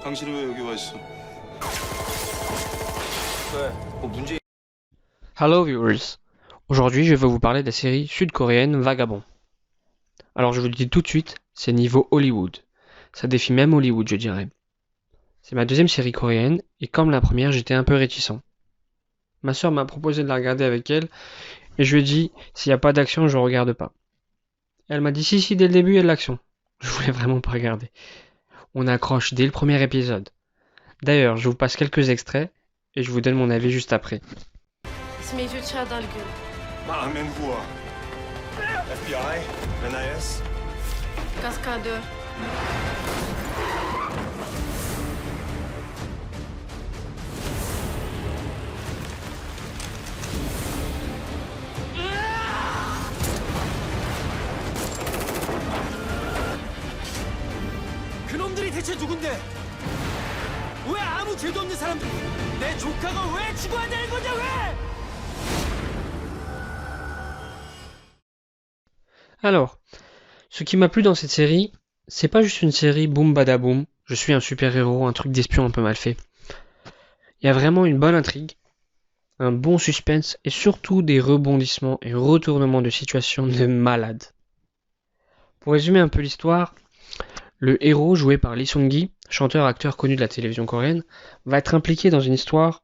당신은 왜 여기 와 있어? 왜? 뭐 문제? Hello viewers, aujourd'hui je vais vous parler de la série sud-coréenne Vagabond. Alors je vous le dis tout de suite, c'est niveau Hollywood. Ça défie même Hollywood je dirais. C'est ma deuxième série coréenne et comme la première j'étais un peu réticent. Ma soeur m'a proposé de la regarder avec elle et je lui ai dit s'il n'y a pas d'action je regarde pas. Elle m'a dit si dès le début il y a de l'action. Je voulais vraiment pas regarder. On accroche dès le premier épisode. D'ailleurs je vous passe quelques extraits et je vous donne mon avis juste après. İsmi Rüçha Dalgül. 마멘후아. FBI, NIS. Kaskadör. 그놈들이 대체 누군데? 왜 아무 죄도 없는 사람들? 내 조카가 왜 죽어야 되는 거냐 왜? Alors, ce qui m'a plu dans cette série, c'est pas juste une série boum badaboum, je suis un super-héros, un truc d'espion un peu mal fait. Il y a vraiment une bonne intrigue, un bon suspense et surtout des rebondissements et retournements de situation de malade. Pour résumer un peu l'histoire, le héros joué par Lee Seung-gi, chanteur-acteur connu de la télévision coréenne, va être impliqué dans une histoire,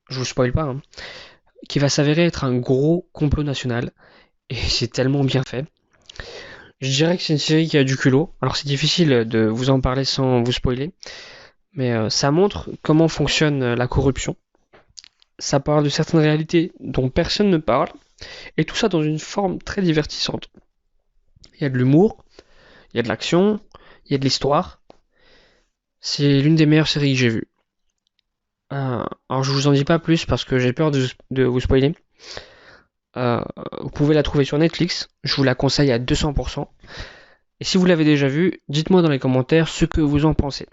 je vous spoil pas, qui va s'avérer être un gros complot national et c'est tellement bien fait. Je dirais que c'est une série qui a du culot. Alors c'est difficile de vous en parler sans vous spoiler, mais ça montre comment fonctionne la corruption. Ça parle de certaines réalités dont personne ne parle, et tout ça dans une forme très divertissante. Il y a de l'humour, il y a de l'action, il y a de l'histoire. C'est l'une des meilleures séries que j'ai vues. Alors je vous en dis pas plus parce que j'ai peur de vous spoiler. Vous pouvez la trouver sur Netflix, je vous la conseille à 200%. Et si vous l'avez déjà vue, dites-moi dans les commentaires ce que vous en pensez.